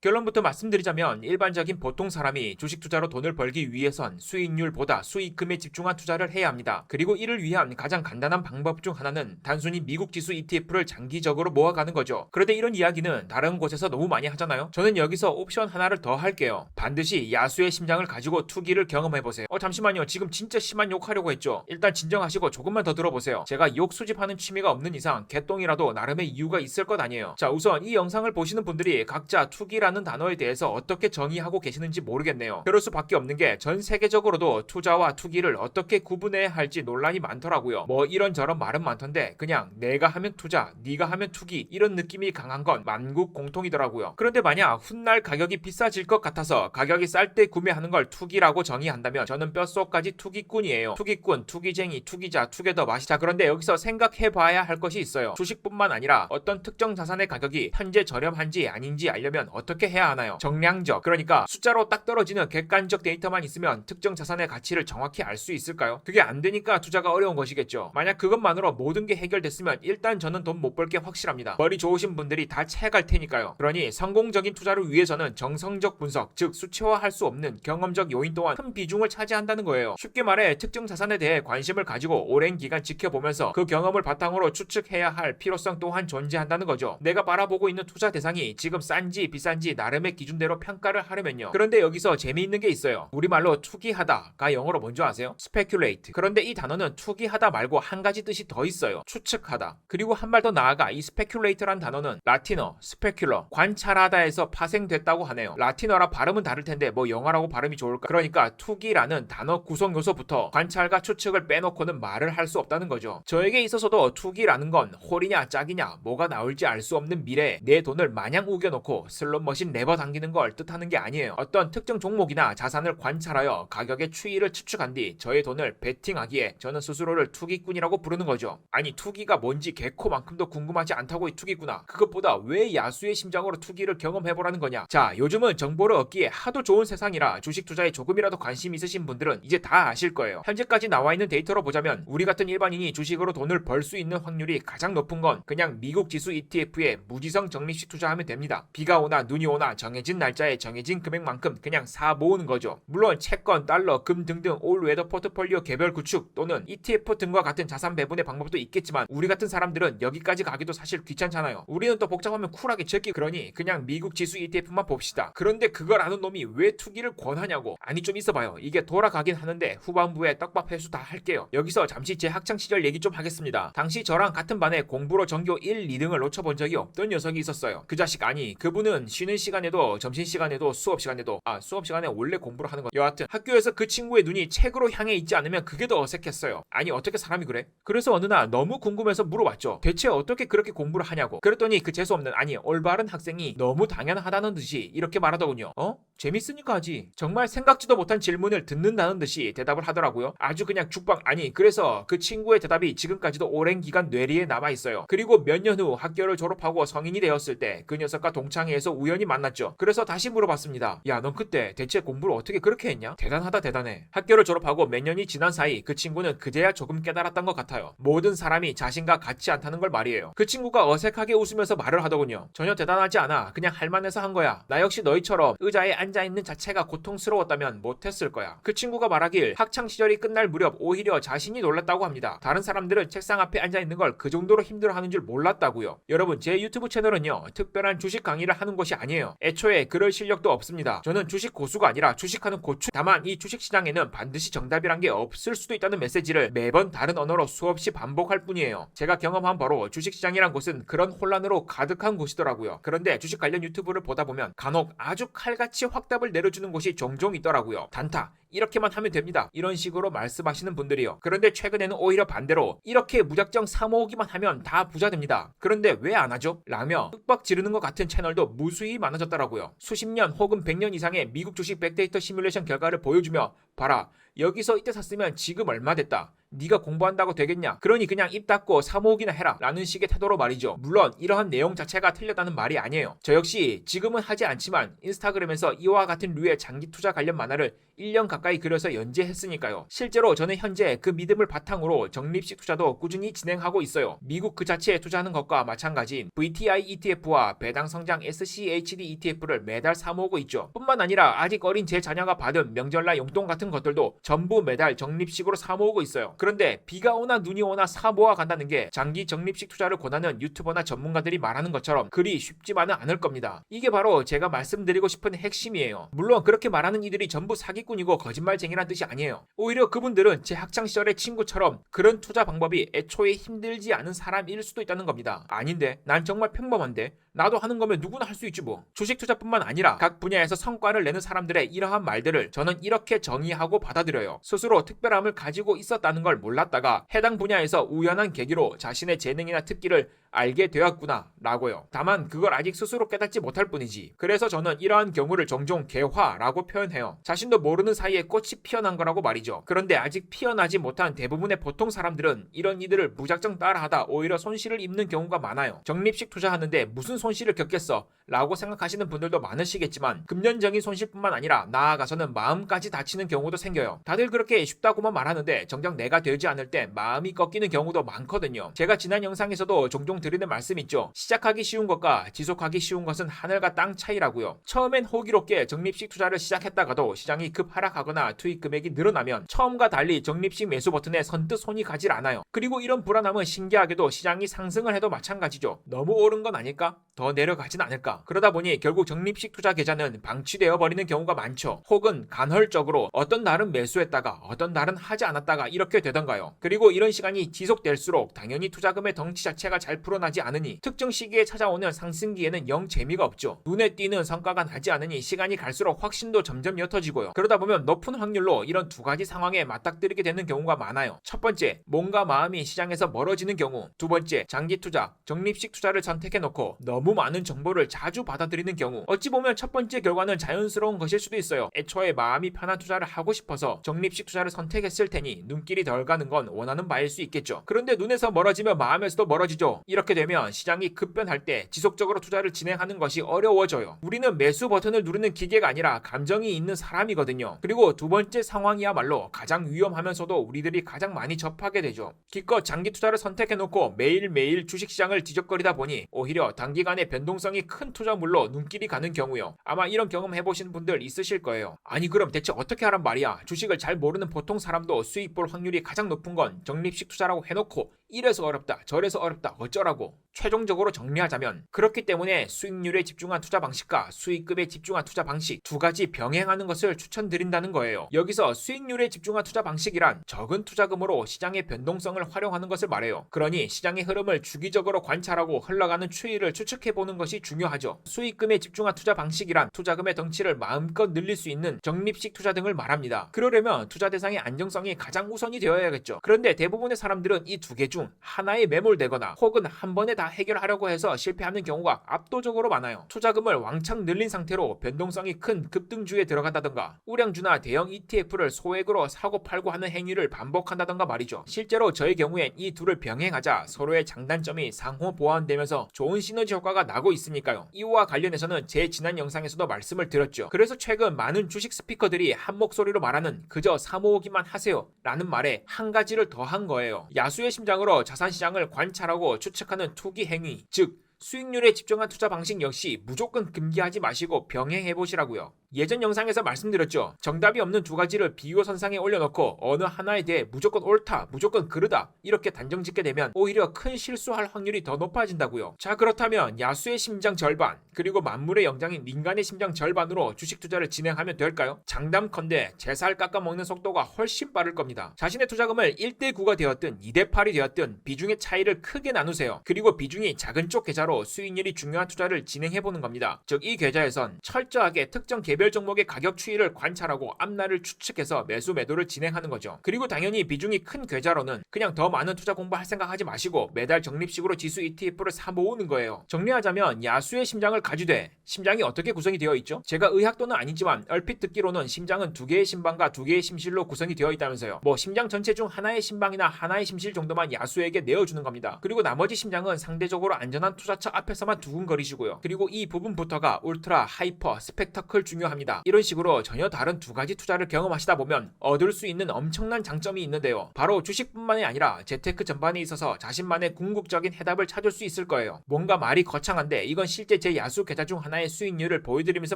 결론부터 말씀드리자면 일반적인 보통 사람이 주식 투자로 돈을 벌기 위해선 수익률보다 수익금에 집중한 투자를 해야 합니다. 그리고 이를 위한 가장 간단한 방법 중 하나는 단순히 미국 지수 ETF를 장기적으로 모아가는 거죠. 그런데 이런 이야기는 다른 곳에서 너무 많이 하잖아요. 저는 여기서 옵션 하나를 더 할게요. 반드시 야수의 심장을 가지고 투기를 경험해보세요. 잠시만요. 지금 진짜 심한 욕하려고 했죠. 일단 진정하시고 조금만 더 들어보세요. 제가 욕 수집하는 취미가 없는 이상 개똥이라도 나름의 이유가 있을 것 아니에요. 자, 우선 이 영상을 보시는 분들이 각자 투기라는 단어에 대해서 어떻게 정의하고 계시는지 모르겠네요. 그럴 수밖에 없는 게 전 세계적으로도 투자와 투기를 어떻게 구분해야 할지 논란이 많더라고요. 뭐 이런저런 말은 많던데 그냥 내가 하면 투자, 네가 하면 투기 이런 느낌이 강한 건 만국 공통이더라고요. 그런데 만약 훗날 가격이 비싸질 것 같아서 가격이 쌀 때 구매하는 걸 투기라고 정의한다면 저는 뼛속까지 투기꾼이에요. 투기꾼, 투기쟁이, 투기자, 투게더 맛이. 자, 그런데 여기서 생각해봐야 할 것이 있어요. 주식뿐만 아니라 어떤 특정 자산의 가격이 현재 저렴한지 아닌지 알려면 어떻게 해야 하나요? 정량적, 그러니까 숫자로 딱 떨어지는 객관적 데이터만 있으면 특정 자산의 가치를 정확히 알 수 있을까요? 그게 안 되니까 투자가 어려운 것이겠죠. 만약 그것만으로 모든 게 해결됐으면 일단 저는 돈 못 벌 게 확실합니다. 머리 좋으신 분들이 다 채갈 테니까요. 그러니 성공적인 투자를 위해서는 정성적 분석, 즉 수치화할 수 없는 경험적 요인 또한 큰 비중을 차지한다는 거예요. 쉽게 말해 특정 자산에 대해 관심을 가지고 오랜 기간 지켜보면서 그 경험을 바탕으로 추측해야 할 필요성 또한 존재한다는 거죠. 내가 바라보고 있는 투자 대상이 지금 싼지 비싼지 나름의 기준대로 평가를 하려면요. 그런데 여기서 재미있는 게 있어요. 우리말로 투기하다가 영어로 뭔지 아세요? speculate. 그런데 이 단어는 투기하다 말고 한 가지 뜻이 더 있어요. 추측하다. 그리고 한 발 더 나아가 이 speculate란 단어는 라틴어 specular, 관찰하다에서 파생됐다고 하네요. 라틴어라 발음은 다를 텐데 뭐 영어라고 발음이 좋을까? 그러니까 투기라는 단어 구성 요소부터 관찰과 추측을 빼놓고는 말을 할 수 없다는 거죠. 저에게 있어서도 투기라는 건 홀이냐 짝이냐 뭐가 나올지 알 수 없는 미래에 내 돈을 마냥 우겨놓고 슬롯머신 레버 당기는 걸 뜻하는 게 아니에요. 어떤 특정 종목이나 자산을 관찰하여 가격의 추이를 추측한 뒤 저의 돈을 베팅하기에 저는 스스로를 투기꾼이라고 부르는 거죠. 아니 투기가 뭔지 개코만큼도 궁금하지 않다고 이 투기꾼아. 그것보다 왜 야수의 심장으로 투기를 경험해보라는 거냐. 자, 요즘은 정보를 얻기에 하도 좋은 세상이라 주식 투자에 조금이라도 관심 있으신 분들은 이제 다 아실 거예요. 현재까지 나와 있는 데이터로 보자면 우리 같은 일반인이 주식으로 돈을 벌 수 있는 확률이 가장 높은 건 그냥 미국 지수 ETF에 무지성 적립식 투자하면 됩니다. 비가 오나 눈이 오나 정해진 날짜에 정해진 금액만큼 그냥 사 모으는 거죠. 물론 채권, 달러, 금 등등 올웨더 포트폴리오 개별 구축 또는 ETF 등과 같은 자산 배분의 방법도 있겠지만 우리 같은 사람들은 여기까지 가기도 사실 귀찮잖아요. 우리는 또 복잡하면 쿨하게 제끼. 그러니 그냥 미국 지수 ETF만 봅시다. 그런데 그걸 아는 놈이 왜 투기를 권하냐고. 아니 좀 있어봐요. 이게 돌아가긴 하는데 후반부에 떡밥 회수 다 할게요. 여기서 잠시 제 학창시절 얘기 좀 하겠습니다. 당시 저랑 같은 반에 공부로 전교 1, 2등을 놓쳐본 적이 없던 녀석이 있었어요. 그 자식 아니 그분은 쉬는 시간에도 점심시간에도 수업시간에도 수업시간에 원래 공부를 하는 거. 여하튼 학교에서 그 친구의 눈이 책으로 향해 있지 않으면 그게 더 어색했어요. 아니 어떻게 사람이 그래? 그래서 어느 날 너무 궁금해서 물어봤죠. 대체 어떻게 그렇게 공부를 하냐고. 그랬더니 그 재수없는 아니 올바른 학생이 너무 당연하다는 듯이 이렇게 말하더군요. 재밌으니까 하지. 정말 생각지도 못한 질문을 듣는다는 듯이 대답을 하더라고요. 아주 그냥 죽방. 아니 그래서 그 친구의 대답이 지금까지도 오랜 기간 뇌리에 남아있어요. 그리고 몇 년 후 학교를 졸업하고 성인이 되었을 때 그 녀석과 동창회에서 우연히 만났죠. 그래서 다시 물어봤습니다. 야, 넌 그때 대체 공부를 어떻게 그렇게 했냐? 대단하다 대단해. 학교를 졸업하고 몇 년이 지난 사이 그 친구는 그제야 조금 깨달았던 것 같아요. 모든 사람이 자신과 같지 않다는 걸 말이에요. 그 친구가 어색하게 웃으면서 말을 하더군요. 전혀 대단하지 않아. 그냥 할만해서 한 거야. 나 역시 너희처럼 의자에 앉아있는 자체가 고통스러웠다면 못했을 거야. 그 친구가 말하길 학창시절이 끝날 무렵 오히려 자신이 놀랐다고 합니다. 다른 사람들은 책상 앞에 앉아있는 걸 그 정도로 힘들어하는 줄 몰랐다고요. 여러분 제 유튜브 채널은요 특별한 주식 강의를 하는 것이 아니에요. 애초에 그럴 실력도 없습니다. 저는 주식 고수가 아니라 주식하는 고추. 다만 이 주식시장에는 반드시 정답이란 게 없을 수도 있다는 메시지를 매번 다른 언어로 수없이 반복할 뿐이에요. 제가 경험한 바로 주식시장이란 곳은 그런 혼란으로 가득한 곳이더라고요. 그런데 주식 관련 유튜브를 보다 보면 간혹 아주 칼같이 확답을 내려주는 곳이 종종 있더라고요. 단타 이렇게만 하면 됩니다. 이런 식으로 말씀하시는 분들이요. 그런데 최근에는 오히려 반대로 이렇게 무작정 사모으기만 하면 다 부자 됩니다. 그런데 왜 안 하죠? 라며 윽박 지르는 것 같은 채널도 무수히 많아졌더라고요. 수십 년 혹은 100년 이상의 미국 주식 백데이터 시뮬레이션 결과를 보여주며 봐라. 여기서 이때 샀으면 지금 얼마 됐다. 네가 공부한다고 되겠냐? 그러니 그냥 입 닫고 사모으기나 해라 라는 식의 태도로 말이죠. 물론 이러한 내용 자체가 틀렸다는 말이 아니에요. 저 역시 지금은 하지 않지만 인스타그램에서 이와 같은 류의 장기 투자 관련 만화를 1년 가까이 가까이 그려서 연재했으니까요. 실제로 저는 현재 그 믿음을 바탕으로 적립식 투자도 꾸준히 진행하고 있어요. 미국 그 자체에 투자하는 것과 마찬가지인 VTI ETF와 배당 성장 SCHD ETF를 매달 사모으고 있죠. 뿐만 아니라 아직 어린 제 자녀가 받은 명절날 용돈 같은 것들도 전부 매달 적립식으로 사모으고 있어요. 그런데 비가 오나 눈이 오나 사모아 간다는 게 장기 적립식 투자를 권하는 유튜버나 전문가들이 말하는 것처럼 그리 쉽지만은 않을 겁니다. 이게 바로 제가 말씀드리고 싶은 핵심이에요. 물론 그렇게 말하는 이들이 전부 사기꾼이고 거짓말쟁이란 뜻이 아니에요. 오히려 그분들은 제 학창시절의 친구처럼 그런 투자 방법이 애초에 힘들지 않은 사람일 수도 있다는 겁니다. 아닌데 난 정말 평범한데 나도 하는 거면 누구나 할 수 있지 뭐. 주식 투자뿐만 아니라 각 분야에서 성과를 내는 사람들의 이러한 말들을 저는 이렇게 정의하고 받아들여요. 스스로 특별함을 가지고 있었다는 걸 몰랐다가 해당 분야에서 우연한 계기로 자신의 재능이나 특기를 알게 되었구나 라고요. 다만 그걸 아직 스스로 깨닫지 못할 뿐이지. 그래서 저는 이러한 경우를 종종 개화라고 표현해요. 자신도 모르는 사이에 꽃이 피어난 거라고 말이죠. 그런데 아직 피어나지 못한 대부분의 보통 사람들은 이런 이들을 무작정 따라하다 오히려 손실을 입는 경우가 많아요. 적립식 투자하는데 무슨 손실을 겪겠어 라고 생각하시는 분들도 많으시겠지만 금전적인 손실뿐만 아니라 나아가서는 마음까지 다치는 경우도 생겨요. 다들 그렇게 쉽다고만 말하는데 정작 내가 되지 않을 때 마음이 꺾이는 경우도 많거든요. 제가 지난 영상에서도 종종 드리는 말씀 있죠. 시작하기 쉬운 것과 지속하기 쉬운 것은 하늘과 땅 차이라고요. 처음엔 호기롭게 적립식 투자를 시작했다가도 시장이 급 하락하거나 투입 금액이 늘어나면 처음과 달리 적립식 매수 버튼에 선뜻 손이 가질 않아요. 그리고 이런 불안함은 신기하게도 시장이 상승을 해도 마찬가지죠. 너무 오른 건 아닐까? 더 내려가진 않을까? 그러다 보니 결국 적립식 투자 계좌는 방치되어 버리는 경우가 많죠. 혹은 간헐적으로 어떤 날은 매수했다가 어떤 날은 하지 않았다가 이렇게 되던가요. 그리고 이런 시간이 지속될수록 당연히 투자금의 덩치 자체가 잘 풀어나지 않으니 특정 시기에 찾아오는 상승기에는 영 재미가 없죠. 눈에 띄는 성과가 나지 않으니 시간이 갈수록 확신도 점점 옅어지고요. 그러다 보면 높은 확률로 이런 두 가지 상황에 맞닥뜨리게 되는 경우가 많아요. 첫 번째, 몸과 마음이 시장에서 멀어지는 경우. 두 번째, 장기 투자, 적립식 투자를 선택해놓고 너무 많은 정보를 자주 받아들이는 경우. 어찌 보면 첫 번째 결과는 자연스러운 것일 수도 있어요. 애초에 마음이 편한 투자를 하고 싶어서 적립식 투자를 선택했을 테니 눈길이 덜 가는 건 원하는 바일 수 있겠죠. 그런데 눈에서 멀어지면 마음에서도 멀어지죠. 이렇게 되면 시장이 급변할 때 지속적으로 투자를 진행하는 것이 어려워져요. 우리는 매수 버튼을 누르는 기계가 아니라 감정이 있는 사람이거든요. 그리고 두 번째 상황이야말로 가장 위험하면서도 우리들이 가장 많이 접하게 되죠. 기껏 장기 투자를 선택해놓고 매일매일 주식시장을 뒤적거리다 보니 오히려 단기간에 변동성이 큰 투자물로 눈길이 가는 경우요. 아마 이런 경험 해보신 분들 있으실 거예요. 아니 그럼 대체 어떻게 하란 말이야? 주식을 잘 모르는 보통 사람도 수익 볼 확률이 가장 높은 건 적립식 투자라고 해놓고 이래서 어렵다 저래서 어렵다 어쩌라고. 최종적으로 정리하자면 그렇기 때문에 수익률에 집중한 투자 방식과 수익금에 집중한 투자 방식 두 가지 병행하는 것을 추천드린다는 거예요. 여기서 수익률에 집중한 투자 방식이란 적은 투자금으로 시장의 변동성을 활용하는 것을 말해요. 그러니 시장의 흐름을 주기적으로 관찰하고 흘러가는 추이를 추측해보는 것이 중요하죠. 수익금에 집중한 투자 방식이란 투자금의 덩치를 마음껏 늘릴 수 있는 적립식 투자 등을 말합니다. 그러려면 투자 대상의 안정성이 가장 우선이 되어야겠죠. 그런데 대부분의 사람들은 이 두 개 중 하나에 매몰되거나 혹은 한 번에 다 해결하려고 해서 실패하는 경우가 압도적으로 많아요. 투자금을 왕창 늘린 상태로 변동성이 큰 급등주에 들어간다던가 우량주나 대형 ETF를 소액으로 사고 팔고 하는 행위를 반복한다던가 말이죠. 실제로 저의 경우엔 이 둘을 병행하자 서로의 장단점이 상호 보완되면서 좋은 시너지 효과가 나고 있으니까요. 이와 관련해서는 제 지난 영상에서도 말씀을 드렸죠. 그래서 최근 많은 주식 스피커들이 한 목소리로 말하는 그저 사모으기만 하세요 라는 말에 한 가지를 더한 거예요. 야수의 심장으로 자산시장을 관찰하고 추측하는 투기 행위, 즉 수익률에 집중한 투자 방식 역시 무조건 금기하지 마시고 병행해보시라고요. 예전 영상에서 말씀드렸죠. 정답이 없는 두 가지를 비교선상에 올려놓고 어느 하나에 대해 무조건 옳다, 무조건 그르다 이렇게 단정짓게 되면 오히려 큰 실수할 확률이 더 높아진다고요. 자 그렇다면 야수의 심장 절반 그리고 만물의 영장인 인간의 심장 절반으로 주식 투자를 진행하면 될까요? 장담컨대 제 살 깎아먹는 속도가 훨씬 빠를 겁니다. 자신의 투자금을 1대9가 되었든 2대8이 되었든 비중의 차이를 크게 나누세요. 그리고 비중이 작은 쪽 계좌로 수익률이 중요한 투자를 진행해보는 겁니다. 즉 이 계좌에선 철저하게 특정 개별 종목의 가격 추이를 관찰하고 앞날을 추측해서 매수 매도를 진행하는 거죠. 그리고 당연히 비중이 큰 계좌로는 그냥 더 많은 투자 공부할 생각하지 마시고 매달 적립식으로 지수 ETF를 사 모으는 거예요. 정리하자면 야수의 심장을 가지되 심장이 어떻게 구성이 되어 있죠? 제가 의학도는 아니지만 얼핏 듣기로는 심장은 두 개의 심방과 두 개의 심실로 구성이 되어 있다면서요. 뭐 심장 전체 중 하나의 심방이나 하나의 심실 정도만 야수에게 내어주는 겁니다. 그리고 나머지 심장은 상대적으로 안전한 투자 투자처 앞에서만 두근거리시고요. 그리고 이 부분부터가 울트라, 하이퍼, 스펙터클 중요합니다. 이런 식으로 전혀 다른 두 가지 투자를 경험하시다 보면 얻을 수 있는 엄청난 장점이 있는데요. 바로 주식뿐만이 아니라 재테크 전반에 있어서 자신만의 궁극적인 해답을 찾을 수 있을 거예요. 뭔가 말이 거창한데 이건 실제 제 야수 계좌 중 하나의 수익률을 보여드리면서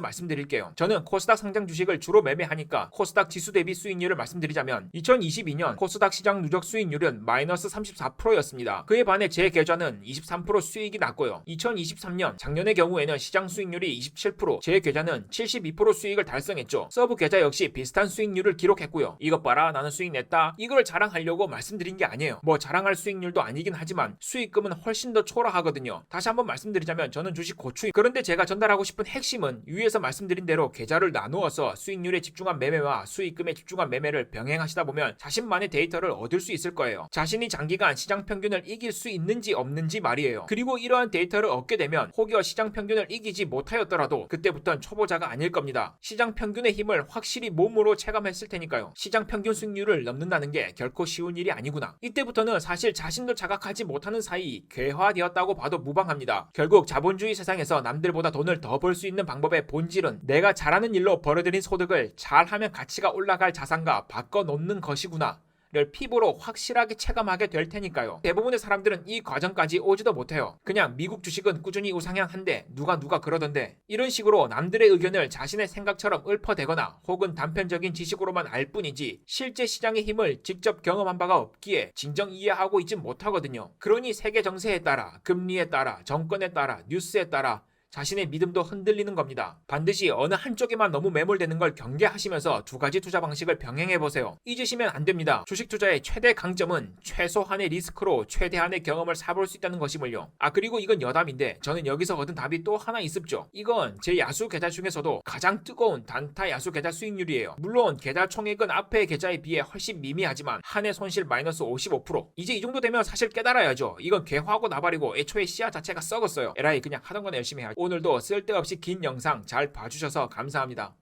말씀드릴게요. 저는 코스닥 상장 주식을 주로 매매하니까 코스닥 지수 대비 수익률을 말씀드리자면 2022년 코스닥 시장 누적 수익률은 마이너스 34%였습니다. 그에 반해 제 계좌는 23% 수익이 났고요. 2023년 작년의 경우에는 시장 수익률이 27%, 제 계좌는 72% 수익을 달성했죠. 서브 계좌 역시 비슷한 수익률을 기록했고요. 이것 봐라 나는 수익 냈다. 이걸 자랑하려고 말씀드린 게 아니에요. 뭐 자랑할 수익률도 아니긴 하지만 수익금은 훨씬 더 초라하거든요. 다시 한번 말씀드리자면 저는 주식 고추입니다. 그런데 제가 전달하고 싶은 핵심은 위에서 말씀드린 대로 계좌를 나누어서 수익률에 집중한 매매와 수익금에 집중한 매매를 병행하시다 보면 자신만의 데이터를 얻을 수 있을 거예요. 자신이 장기간 시장 평균을 이길 수 있는지 없는지 말이에요. 그리고 이러한 데이터를 얻게 되면 혹여 시장 평균을 이기지 못하였더라도 그때부터는 초보자가 아닐 겁니다. 시장 평균의 힘을 확실히 몸으로 체감했을 테니까요. 시장 평균 수익률을 넘는다는 게 결코 쉬운 일이 아니구나. 이때부터는 사실 자신도 자각하지 못하는 사이 괴화되었다고 봐도 무방합니다. 결국 자본주의 세상에서 남들보다 돈을 더 벌 수 있는 방법의 본질은 내가 잘하는 일로 벌어들인 소득을 잘하면 가치가 올라갈 자산과 바꿔놓는 것이구나 를 피부로 확실하게 체감하게 될 테니까요. 대부분의 사람들은 이 과정까지 오지도 못해요. 그냥 미국 주식은 꾸준히 우상향한데 누가 그러던데 이런 식으로 남들의 의견을 자신의 생각처럼 읊어대거나 혹은 단편적인 지식으로만 알 뿐이지 실제 시장의 힘을 직접 경험한 바가 없기에 진정 이해하고 있지 못하거든요. 그러니 세계 정세에 따라, 금리에 따라, 정권에 따라, 뉴스에 따라 자신의 믿음도 흔들리는 겁니다. 반드시 어느 한쪽에만 너무 매몰되는 걸 경계하시면서 두 가지 투자 방식을 병행해보세요. 잊으시면 안 됩니다. 주식 투자의 최대 강점은 최소한의 리스크로 최대한의 경험을 사볼 수 있다는 것임을요. 그리고 이건 여담인데 저는 여기서 얻은 답이 또 하나 있습죠. 이건 제 야수 계좌 중에서도 가장 뜨거운 단타 야수 계좌 수익률이에요. 물론 계좌 총액은 앞의 계좌에 비해 훨씬 미미하지만 한 해 손실 마이너스 55%. 이제 이 정도 되면 사실 깨달아야죠. 이건 괴화하고 나발이고 애초에 씨앗 자체가 썩었어요. 에라이 그냥 하던 거나 열심히 해야지. 오늘도 쓸데없이 긴 영상 잘 봐주셔서 감사합니다.